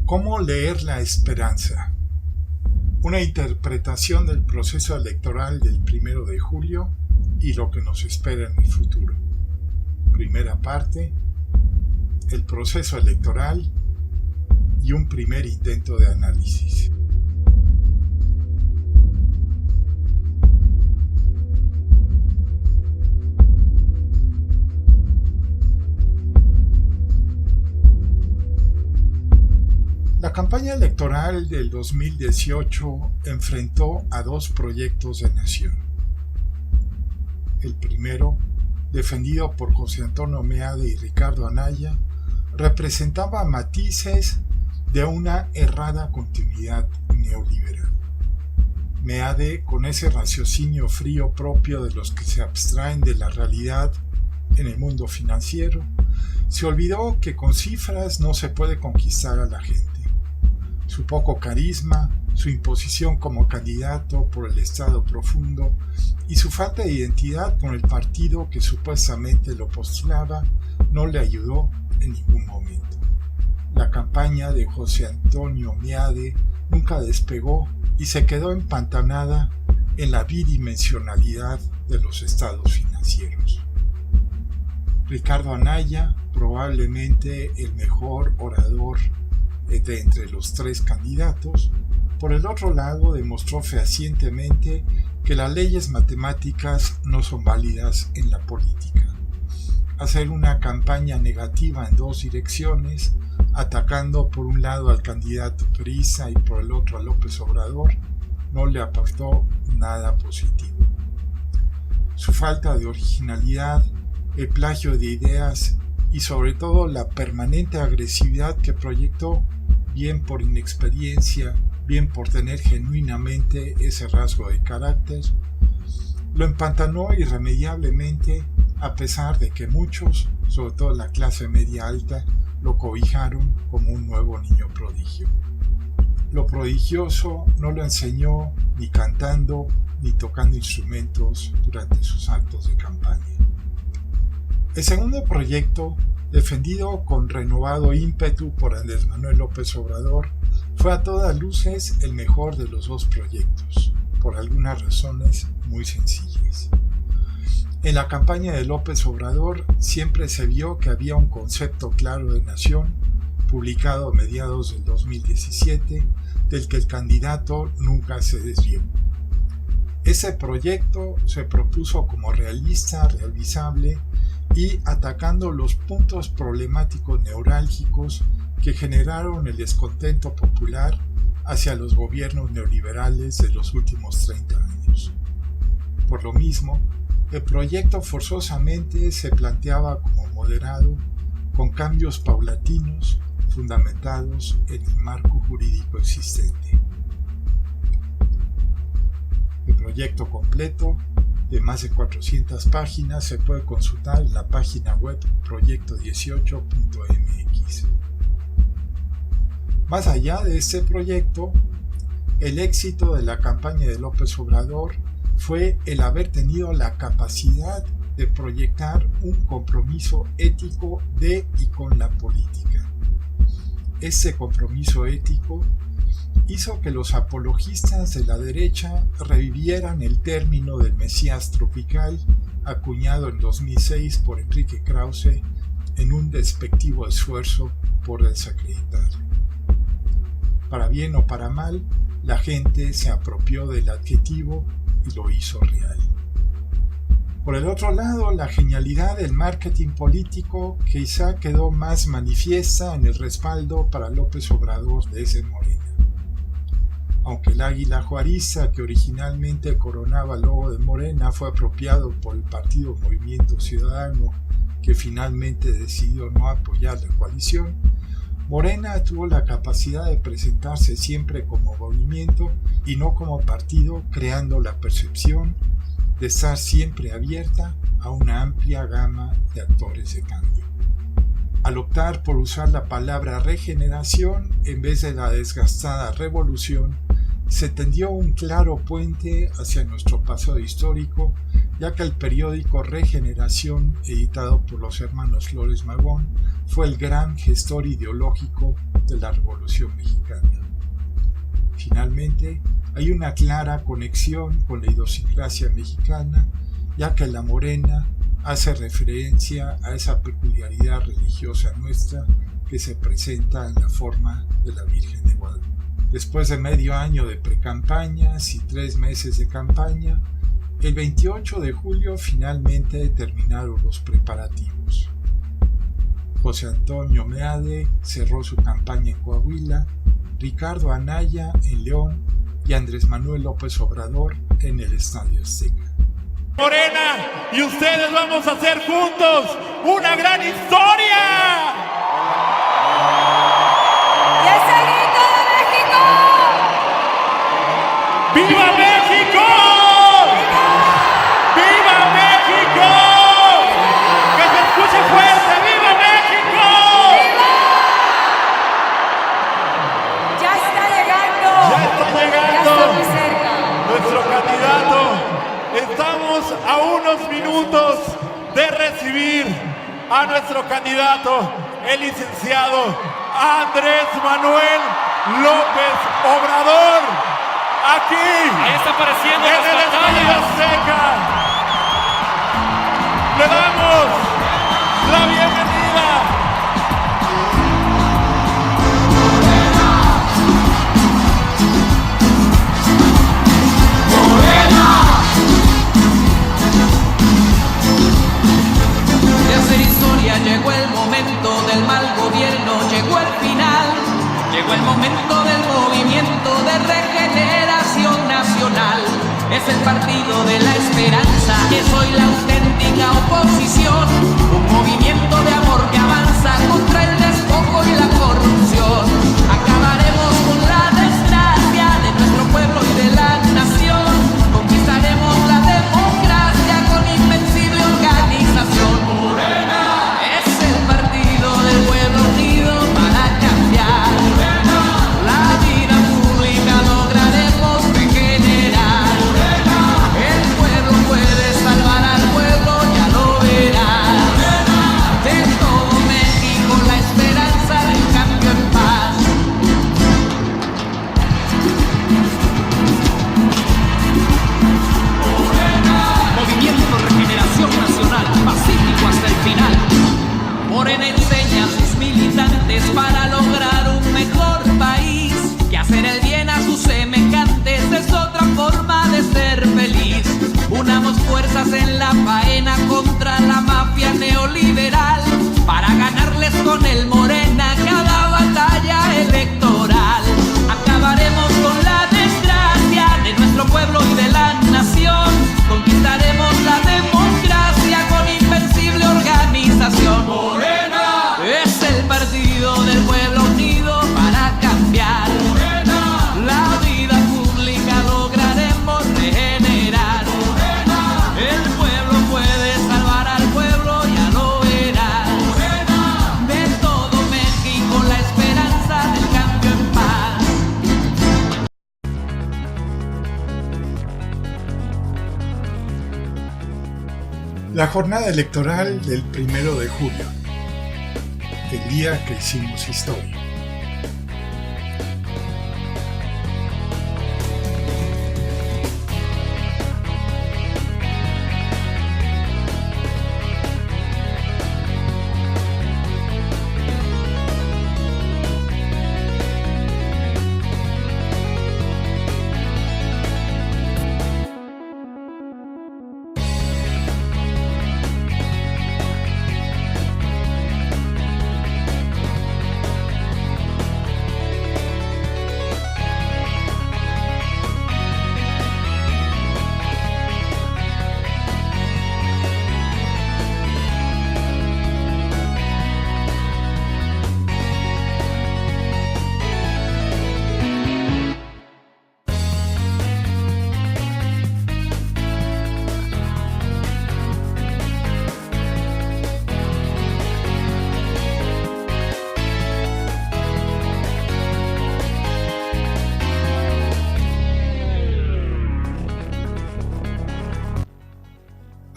¿Cómo leer la esperanza? Una interpretación del proceso electoral del 1 de julio y lo que nos espera en el futuro. Primera parte, el proceso electoral y un primer intento de análisis. La campaña electoral del 2018 enfrentó a dos proyectos de nación. El primero, defendido por José Antonio Meade y Ricardo Anaya, representaba matices de una errada continuidad neoliberal. Meade, con ese raciocinio frío propio de los que se abstraen de la realidad en el mundo financiero, se olvidó que con cifras no se puede conquistar a la gente. Su poco carisma, su imposición como candidato por el Estado profundo y su falta de identidad con el partido que supuestamente lo postulaba no le ayudó en ningún momento. La campaña de José Antonio Meade nunca despegó y se quedó empantanada en la bidimensionalidad de los estados financieros. Ricardo Anaya, probablemente el mejor orador de entre los tres candidatos, por el otro lado demostró fehacientemente que las leyes matemáticas no son válidas en la política. Hacer una campaña negativa en dos direcciones, atacando por un lado al candidato priista y por el otro a López Obrador, no le aportó nada positivo. Su falta de originalidad, el plagio de ideas y sobre todo la permanente agresividad que proyectó, bien por inexperiencia, bien por tener genuinamente ese rasgo de carácter, lo empantanó irremediablemente a pesar de que muchos, sobre todo la clase media alta, lo cobijaron como un nuevo niño prodigio. Lo prodigioso no lo enseñó ni cantando ni tocando instrumentos durante sus actos de campaña. El segundo proyecto, defendido con renovado ímpetu por Andrés Manuel López Obrador, fue a todas luces el mejor de los dos proyectos, por algunas razones muy sencillas. En la campaña de López Obrador siempre se vio que había un concepto claro de nación, publicado a mediados del 2017, del que el candidato nunca se desvió. Ese proyecto se propuso como realista, realizable y atacando los puntos problemáticos neurálgicos que generaron el descontento popular hacia los gobiernos neoliberales de los últimos 30 años. Por lo mismo, el proyecto forzosamente se planteaba como moderado, con cambios paulatinos fundamentados en el marco jurídico existente. El proyecto completo, de más de 400 páginas, se puede consultar en la página web proyecto18.mx. Más allá de este proyecto, el éxito de la campaña de López Obrador fue el haber tenido la capacidad de proyectar un compromiso ético de y con la política. Ese compromiso ético hizo que los apologistas de la derecha revivieran el término del Mesías tropical acuñado en 2006 por Enrique Krause en un despectivo esfuerzo por desacreditar. Para bien o para mal, la gente se apropió del adjetivo y lo hizo real. Por el otro lado, la genialidad del marketing político quizá quedó más manifiesta en el respaldo para López Obrador desde Morena. Aunque el águila juarista que originalmente coronaba el logo de Morena fue apropiado por el partido Movimiento Ciudadano, que finalmente decidió no apoyar la coalición, Morena tuvo la capacidad de presentarse siempre como movimiento y no como partido, creando la percepción de estar siempre abierta a una amplia gama de actores de cambio. Al optar por usar la palabra regeneración en vez de la desgastada revolución, se tendió un claro puente hacia nuestro pasado histórico, ya que el periódico Regeneración, editado por los hermanos Flores Magón, fue el gran gestor ideológico de la Revolución Mexicana. Finalmente, hay una clara conexión con la idiosincrasia mexicana, ya que la morena hace referencia a esa peculiaridad religiosa nuestra que se presenta en la forma de la Virgen de Guadalupe. Después de medio año de precampañas y 3 meses de campaña, el 28 de julio finalmente terminaron los preparativos. José Antonio Meade cerró su campaña en Coahuila, Ricardo Anaya en León y Andrés Manuel López Obrador en el Estadio Azteca. Morena y ustedes vamos a hacer juntos una gran historia. ¡Y ese grito de México! ¡Viva México! ¡Viva México! ¡Que se escuche fuerte! ¡Viva México! ¡Ya está llegando! ¡Ya está llegando! ¡Ya está muy cerca! Nuestro candidato. Estamos a unos minutos de recibir a nuestro candidato, el licenciado Andrés Manuel López Obrador. Aquí, ahí está apareciendo en las el Estadio Azteca, le damos la bienvenida. Llegó el momento del mal gobierno, llegó el final, llegó el momento del movimiento de regeneración nacional. Es el partido de la esperanza, es hoy la auténtica oposición, un movimiento de amor que avanza contra el despojo y la corrupción. Acabaremos con la desgracia de nuestro pueblo y de la nación, conquistaremos la democracia con invencible organización. Morena enseña a sus militantes para lograr un mejor país, que hacer el bien a sus semejantes es otra forma de ser feliz. Unamos fuerzas en la faena contra la mafia neoliberal, para ganarles con el Morena cada batalla electoral. Acabaremos con la desgracia de nuestro pueblo y de la nación, conquistaremos la democracia con invencible organización. Morena es el partido del pueblo unido para cambiar. Morena, la vida pública lograremos regenerar. Morena, el pueblo puede salvar al pueblo, ya lo verás. Morena, de todo México la esperanza del cambio en paz. La jornada electoral del 1 de julio, el día que hicimos historia.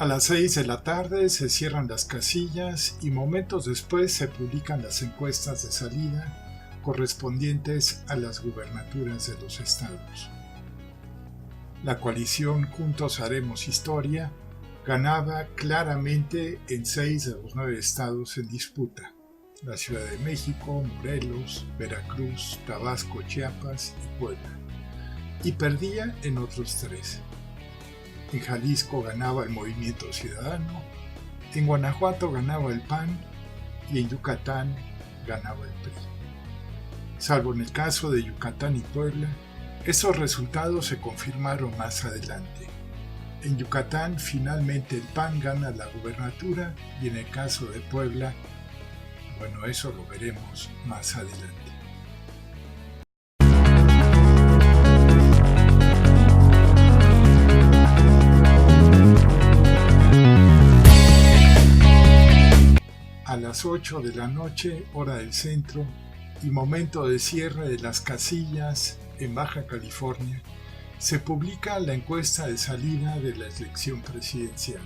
las 6 de la tarde se cierran las casillas y momentos después se publican las encuestas de salida correspondientes a las gubernaturas de los estados. La coalición Juntos Haremos Historia ganaba claramente en 6 de los 9 estados en disputa: la Ciudad de México, Morelos, Veracruz, Tabasco, Chiapas y Puebla, y perdía en otros 3. En Jalisco ganaba el Movimiento Ciudadano, en Guanajuato ganaba el PAN y en Yucatán ganaba el PRI. Salvo en el caso de Yucatán y Puebla, estos resultados se confirmaron más adelante. En Yucatán finalmente el PAN gana la gubernatura y en el caso de Puebla, bueno, eso lo veremos más adelante. A las 8 de la noche, hora del centro, y momento de cierre de las casillas en Baja California, se publica la encuesta de salida de la elección presidencial.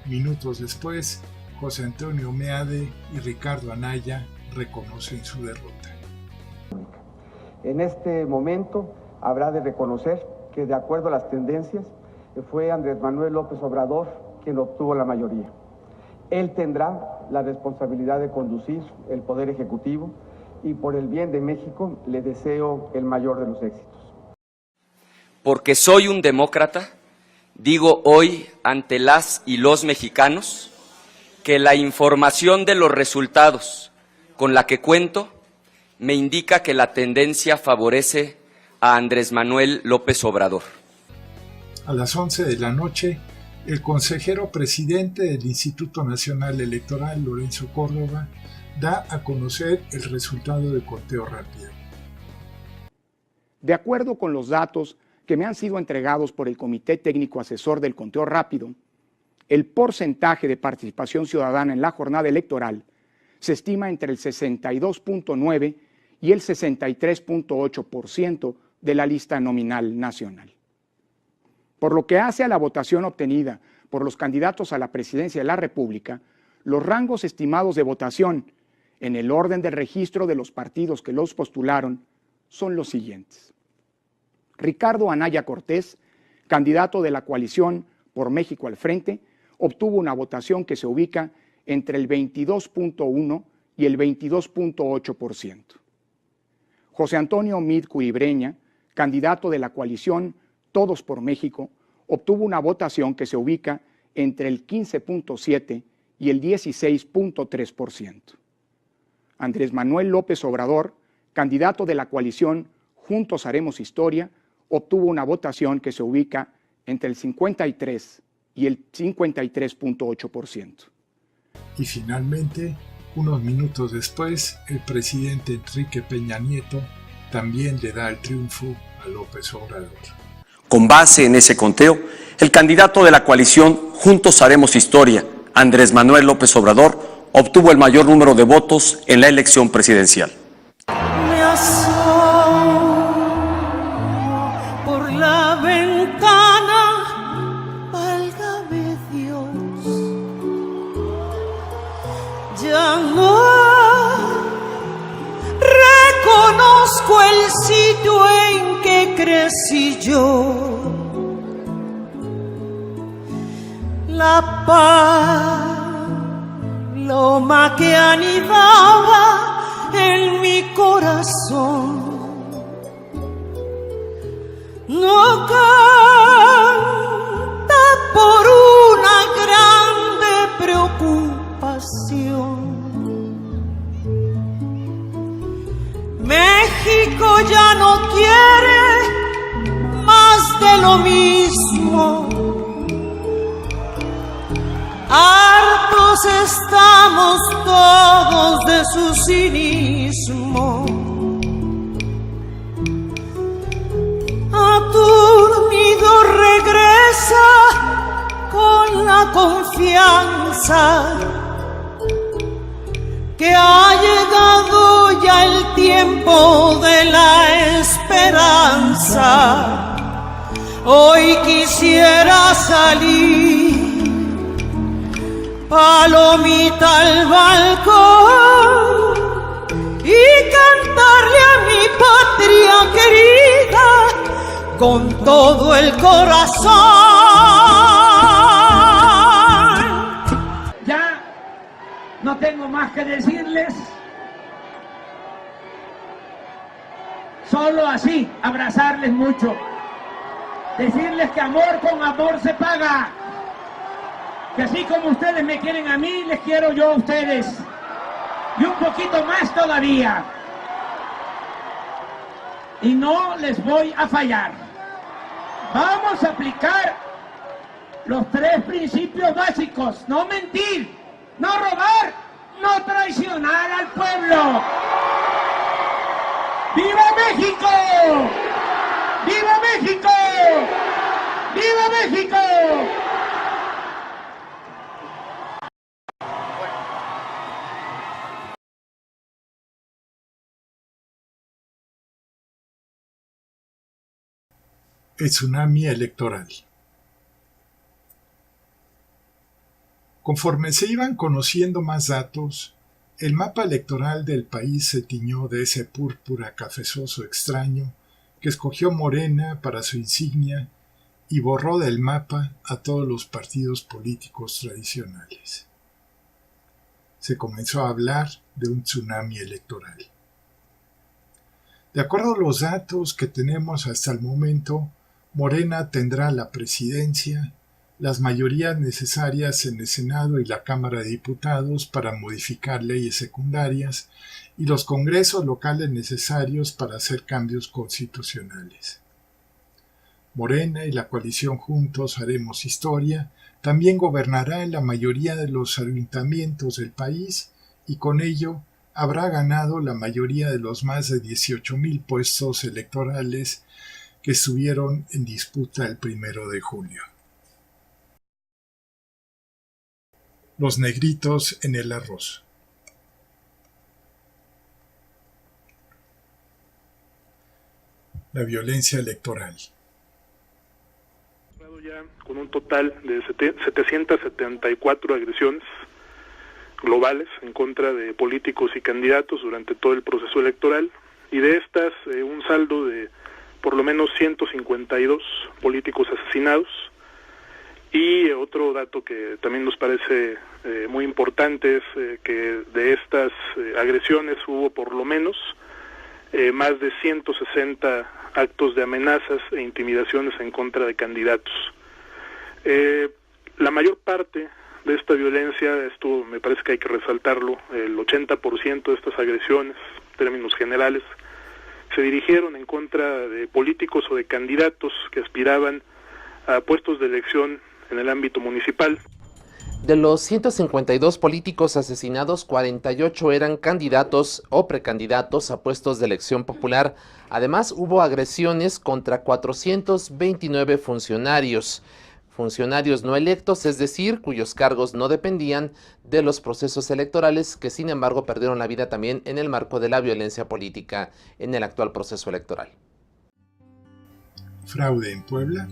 Minutos después, José Antonio Meade y Ricardo Anaya reconocen su derrota. En este momento habrá de reconocer que, de acuerdo a las tendencias, fue Andrés Manuel López Obrador quien obtuvo la mayoría. Él tendrá la responsabilidad de conducir el Poder Ejecutivo y, por el bien de México, le deseo el mayor de los éxitos. Porque soy un demócrata, digo hoy ante las y los mexicanos que la información de los resultados con la que cuento me indica que la tendencia favorece a Andrés Manuel López Obrador. A las 11 de la noche, el consejero presidente del Instituto Nacional Electoral, Lorenzo Córdoba, da a conocer el resultado del conteo rápido. De acuerdo con los datos que me han sido entregados por el Comité Técnico Asesor del Conteo Rápido, el porcentaje de participación ciudadana en la jornada electoral se estima entre el 62.9 y el 63.8% de la lista nominal nacional. Por lo que hace a la votación obtenida por los candidatos a la presidencia de la República, los rangos estimados de votación en el orden del registro de los partidos que los postularon son los siguientes. Ricardo Anaya Cortés, candidato de la coalición Por México al Frente, obtuvo una votación que se ubica entre el 22.1 y el 22.8%. José Antonio Meade Curibreña, candidato de la coalición Todos por México, obtuvo una votación que se ubica entre el 15.7 y el 16.3%. Andrés Manuel López Obrador, candidato de la coalición Juntos Haremos Historia, obtuvo una votación que se ubica entre el 53 y el 53.8%. Y finalmente, unos minutos después, el presidente Enrique Peña Nieto también le da el triunfo a López Obrador. Con base en ese conteo, el candidato de la coalición Juntos Haremos Historia, Andrés Manuel López Obrador, obtuvo el mayor número de votos en la elección presidencial. Me asomo por la ventana, válgame Dios, ya no reconozco el sitio en que crecí yo. La paloma que anidaba en mi corazón no canta por una grande preocupación. México ya no quiere más de lo mismo. Hartos estamos todos de su cinismo. Aturdido regresa con la confianza que ha llegado ya el tiempo de la esperanza. Hoy quisiera salir palomita al balcón y cantarle a mi patria querida con todo el corazón. Ya no tengo más que decirles, solo así, abrazarles mucho, decirles que amor con amor se paga, que así como ustedes me quieren a mí, les quiero yo a ustedes, y un poquito más todavía, y no les voy a fallar. Vamos a aplicar los 3 principios básicos: no mentir, no robar, no traicionar al pueblo. ¡Viva México! ¡Viva México! ¡Viva México! El tsunami electoral. Conforme se iban conociendo más datos, el mapa electoral del país se tiñó de ese púrpura cafezoso extraño que escogió Morena para su insignia y borró del mapa a todos los partidos políticos tradicionales. Se comenzó a hablar de un tsunami electoral. De acuerdo a los datos que tenemos hasta el momento, Morena tendrá la presidencia, las mayorías necesarias en el Senado y la Cámara de Diputados para modificar leyes secundarias y los congresos locales necesarios para hacer cambios constitucionales. Morena y la coalición Juntos Haremos Historia también gobernará en la mayoría de los ayuntamientos del país y con ello habrá ganado la mayoría de los más de 18,000 puestos electorales que estuvieron en disputa el 1 de julio. Los negritos en el arroz. La violencia electoral. Ya con un total de 774 agresiones globales en contra de políticos y candidatos durante todo el proceso electoral, y de estas un saldo de por lo menos 152 políticos asesinados. Y otro dato que también nos parece muy importante es que de estas agresiones hubo por lo menos más de 160 actos de amenazas e intimidaciones en contra de candidatos. La mayor parte de esta violencia, esto me parece que hay que resaltarlo, el 80% de estas agresiones, en términos generales, se dirigieron en contra de políticos o de candidatos que aspiraban a puestos de elección en el ámbito municipal. De los 152 políticos asesinados, 48 eran candidatos o precandidatos a puestos de elección popular. Además, hubo agresiones contra 429 funcionarios no electos, es decir, cuyos cargos no dependían de los procesos electorales, que sin embargo perdieron la vida también en el marco de la violencia política en el actual proceso electoral. Fraude en Puebla.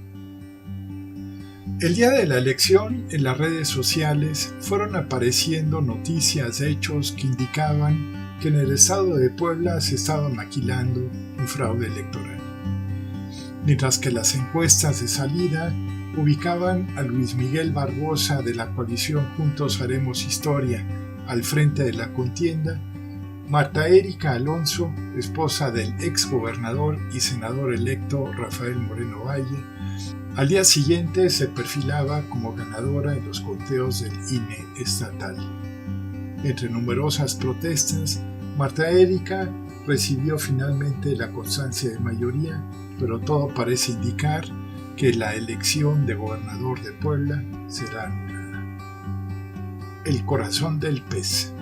El día de la elección, en las redes sociales fueron apareciendo noticias de hechos que indicaban que en el estado de Puebla se estaba maquilando un fraude electoral. Mientras que las encuestas de salida ubicaban a Luis Miguel Barbosa de la coalición Juntos Haremos Historia al frente de la contienda, Marta Erika Alonso, esposa del exgobernador y senador electo Rafael Moreno Valle, al día siguiente se perfilaba como ganadora en los conteos del INE estatal. Entre numerosas protestas, Marta Erika recibió finalmente la constancia de mayoría, pero todo parece indicar que la elección de gobernador de Puebla será anulada. El corazón del pez.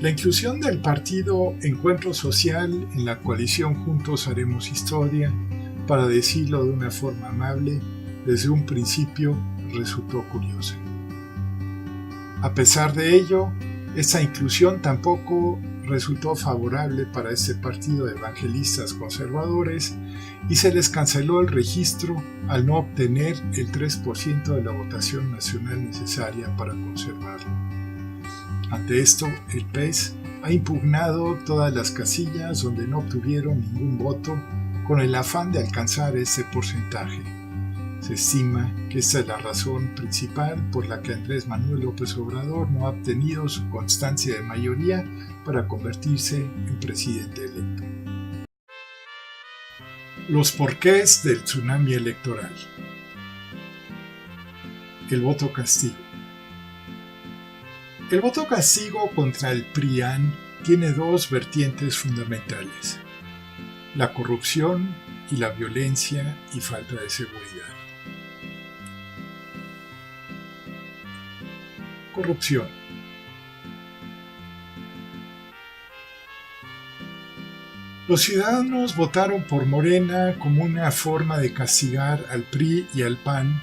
La inclusión del partido Encuentro Social en la coalición Juntos Haremos Historia, para decirlo de una forma amable, desde un principio resultó curiosa. A pesar de ello, esta inclusión tampoco resultó favorable para este partido de evangelistas conservadores y se les canceló el registro al no obtener el 3% de la votación nacional necesaria para conservarlo. Ante esto, el PES ha impugnado todas las casillas donde no obtuvieron ningún voto con el afán de alcanzar ese porcentaje. Se estima que esta es la razón principal por la que Andrés Manuel López Obrador no ha obtenido su constancia de mayoría para convertirse en presidente electo. Los porqués del tsunami electoral. El voto castigo. El voto castigo contra el PRIAN tiene dos vertientes fundamentales: la corrupción y la violencia y falta de seguridad. Corrupción. Los ciudadanos votaron por Morena como una forma de castigar al PRI y al PAN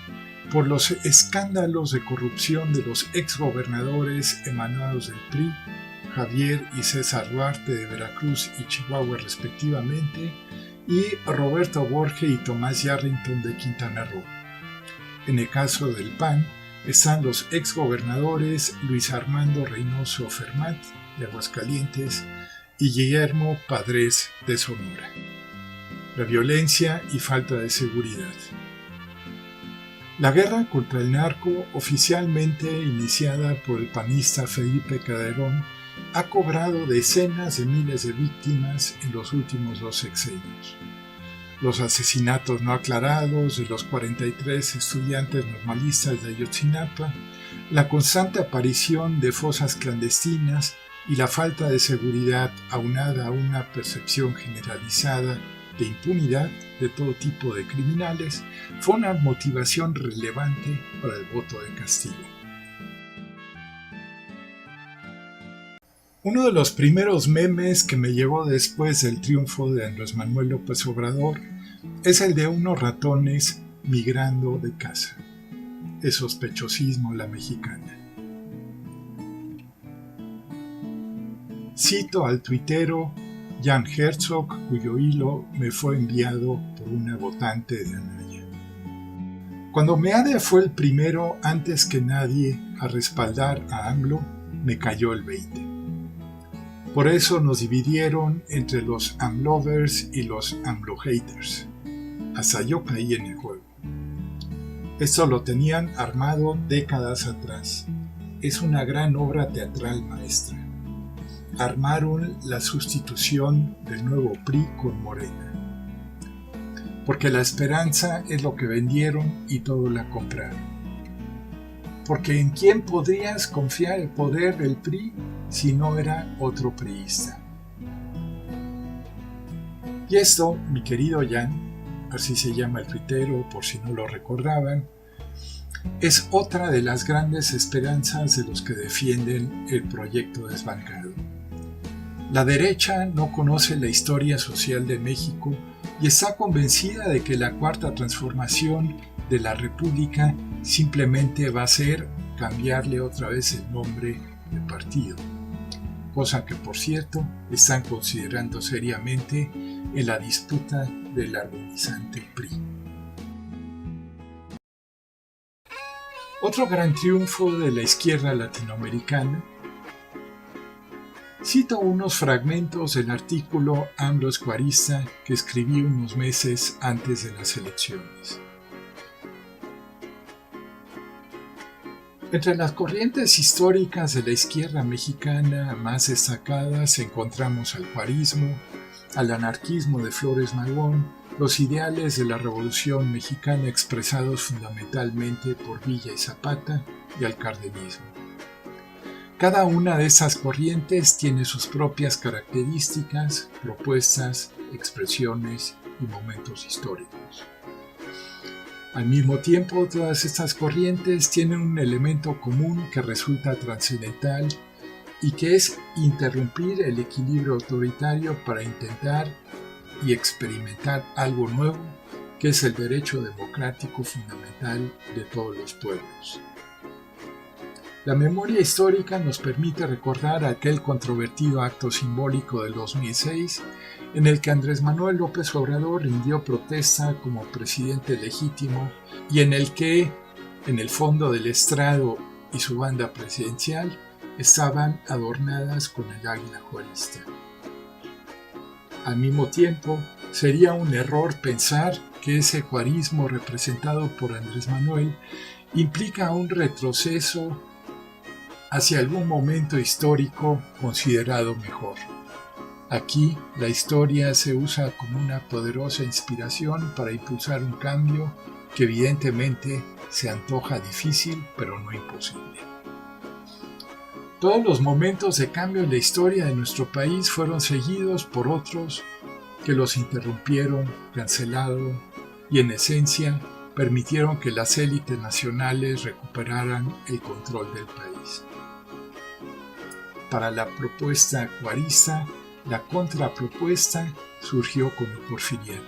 por los escándalos de corrupción de los exgobernadores emanados del PRI, Javier y César Duarte de Veracruz y Chihuahua respectivamente, y Roberto Borge y Tomás Yarrington de Quintana Roo. En el caso del PAN, están los exgobernadores Luis Armando Reynoso Fermat de Aguascalientes y Guillermo Padres de Sonora. La violencia y falta de seguridad. La guerra contra el narco, oficialmente iniciada por el panista Felipe Calderón, ha cobrado decenas de miles de víctimas en los últimos 2 sexenios. Los asesinatos no aclarados de los 43 estudiantes normalistas de Ayotzinapa, la constante aparición de fosas clandestinas y la falta de seguridad aunada a una percepción generalizada de impunidad de todo tipo de criminales fue una motivación relevante para el voto de castigo. Uno de los primeros memes que me llegó después del triunfo de Andrés Manuel López Obrador es el de unos ratones migrando de casa. Es sospechosismo la mexicana. Cito al tuitero Jan Herzog, cuyo hilo me fue enviado por una votante de Anaya. Cuando Meade fue el primero antes que nadie a respaldar a AMLO, me cayó el 20. Por eso nos dividieron entre los AMLovers y los AMLO-haters. Hasta yo caí en el juego. Esto lo tenían armado décadas atrás. Es una gran obra teatral maestra. Armaron la sustitución del nuevo PRI con Morena. Porque la esperanza es lo que vendieron y todo la compraron. Porque ¿en quién podrías confiar el poder del PRI si no era otro priista? Y esto, mi querido Jan, así se llama el tuitero por si no lo recordaban, es otra de las grandes esperanzas de los que defienden el proyecto desbancado. La derecha no conoce la historia social de México y está convencida de que la cuarta transformación de la República simplemente va a ser cambiarle otra vez el nombre de partido, cosa que por cierto están considerando seriamente en la disputa del agonizante PRI. Otro gran triunfo de la izquierda latinoamericana. Cito unos fragmentos del artículo AMLO Escuarista que escribí unos meses antes de las elecciones. Entre las corrientes históricas de la izquierda mexicana más destacadas encontramos al juarismo, al anarquismo de Flores Magón, los ideales de la Revolución Mexicana expresados fundamentalmente por Villa y Zapata, y al cardenismo. Cada una de esas corrientes tiene sus propias características, propuestas, expresiones y momentos históricos. Al mismo tiempo, todas estas corrientes tienen un elemento común que resulta trascendental y que es interrumpir el equilibrio autoritario para intentar y experimentar algo nuevo, que es el derecho democrático fundamental de todos los pueblos. La memoria histórica nos permite recordar aquel controvertido acto simbólico del 2006 en el que Andrés Manuel López Obrador rindió protesta como presidente legítimo y en el que, en el fondo del estrado y su banda presidencial, estaban adornadas con el águila juarista. Al mismo tiempo, sería un error pensar que ese juarismo representado por Andrés Manuel implica un retroceso hacia algún momento histórico considerado mejor. Aquí, la historia se usa como una poderosa inspiración para impulsar un cambio que evidentemente se antoja difícil, pero no imposible. Todos los momentos de cambio en la historia de nuestro país fueron seguidos por otros que los interrumpieron, cancelaron y, en esencia, permitieron que las élites nacionales recuperaran el control del país. Para la propuesta juarista, la contrapropuesta surgió con el porfiriato.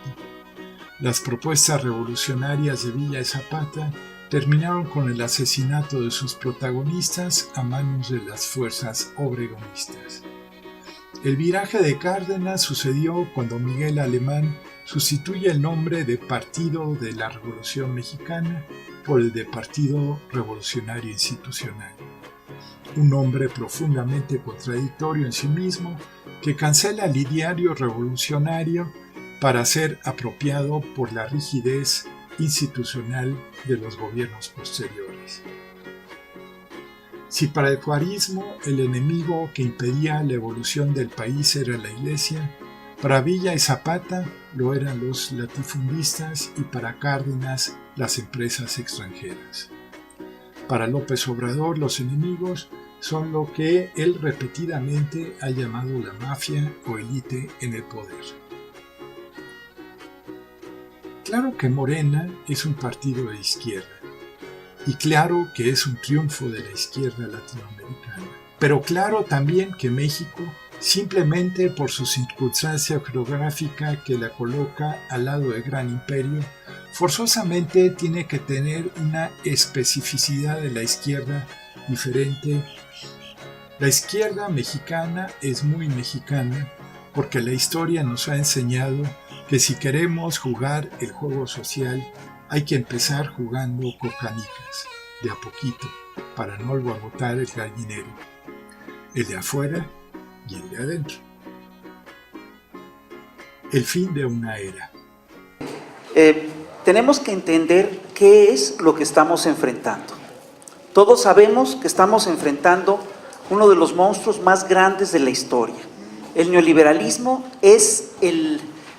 Las propuestas revolucionarias de Villa y Zapata terminaron con el asesinato de sus protagonistas a manos de las fuerzas obregonistas. El viraje de Cárdenas sucedió cuando Miguel Alemán sustituye el nombre de Partido de la Revolución Mexicana por el de Partido Revolucionario Institucional. Un nombre profundamente contradictorio en sí mismo que cancela el ideario revolucionario para ser apropiado por la rigidez institucional de los gobiernos posteriores. Si para el juarismo el enemigo que impedía la evolución del país era la Iglesia, para Villa y Zapata lo eran los latifundistas y para Cárdenas las empresas extranjeras. Para López Obrador los enemigos son lo que él repetidamente ha llamado la mafia o élite en el poder. Claro que Morena es un partido de izquierda, y claro que es un triunfo de la izquierda latinoamericana, pero claro también que México, simplemente por su circunstancia geográfica que la coloca al lado del gran imperio, forzosamente tiene que tener una especificidad de la izquierda diferente. La izquierda mexicana es muy mexicana porque la historia nos ha enseñado que si queremos jugar el juego social hay que empezar jugando con canicas, de a poquito, para no agotar el gallinero, el de afuera y el de adentro. El fin de una era. Tenemos que entender qué es lo que estamos enfrentando. Todos sabemos que estamos enfrentando uno de los monstruos más grandes de la historia. El neoliberalismo es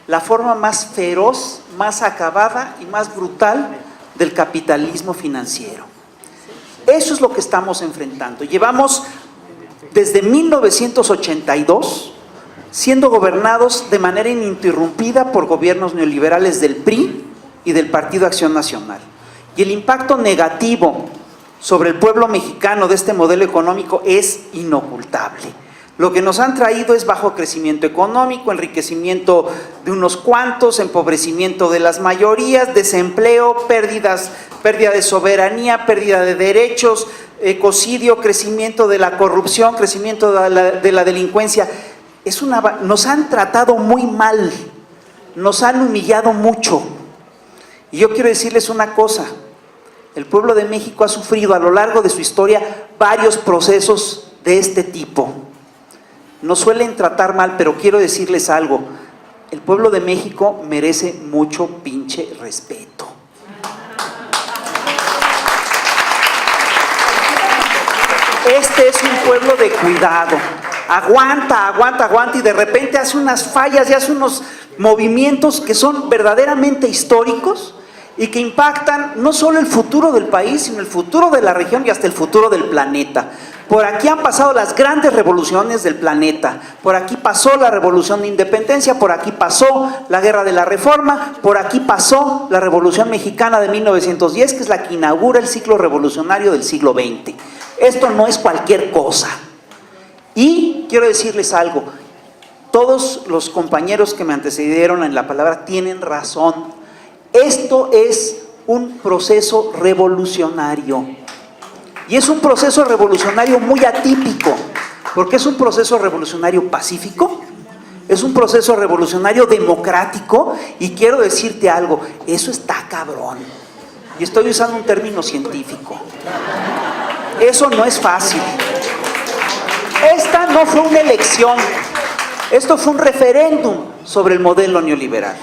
la forma más feroz, más acabada y más brutal del capitalismo financiero. Eso es lo que estamos enfrentando. Llevamos desde 1982 siendo gobernados de manera ininterrumpida por gobiernos neoliberales del PRI y del Partido Acción Nacional. Y el impacto negativo sobre el pueblo mexicano de este modelo económico es inocultable. Lo que nos han traído es bajo crecimiento económico, enriquecimiento de unos cuantos, empobrecimiento de las mayorías, desempleo, pérdida de soberanía, pérdida de derechos, ecocidio, crecimiento de la corrupción, crecimiento de la delincuencia. Nos han tratado muy mal, nos han humillado mucho. Y yo quiero decirles una cosa, el pueblo de México ha sufrido a lo largo de su historia varios procesos de este tipo. Nos suelen tratar mal, pero quiero decirles algo, el pueblo de México merece mucho pinche respeto. Este es un pueblo de cuidado, aguanta y de repente hace unas fallas y hace unos movimientos que son verdaderamente históricos y que impactan no solo el futuro del país, sino el futuro de la región y hasta el futuro del planeta. Por aquí han pasado las grandes revoluciones del planeta, por aquí pasó la revolución de independencia, por aquí pasó la guerra de la reforma, por aquí pasó la revolución mexicana de 1910, que es la que inaugura el ciclo revolucionario del siglo XX. Esto no es cualquier cosa. Y quiero decirles algo, todos los compañeros que me antecedieron en la palabra tienen razón. Esto es un proceso revolucionario. Y es un proceso revolucionario muy atípico, porque es un proceso revolucionario pacífico, es un proceso revolucionario democrático, y quiero decirte algo, eso está cabrón. Y estoy usando un término científico. Eso no es fácil. Esta no fue una elección, esto fue un referéndum sobre el modelo neoliberal.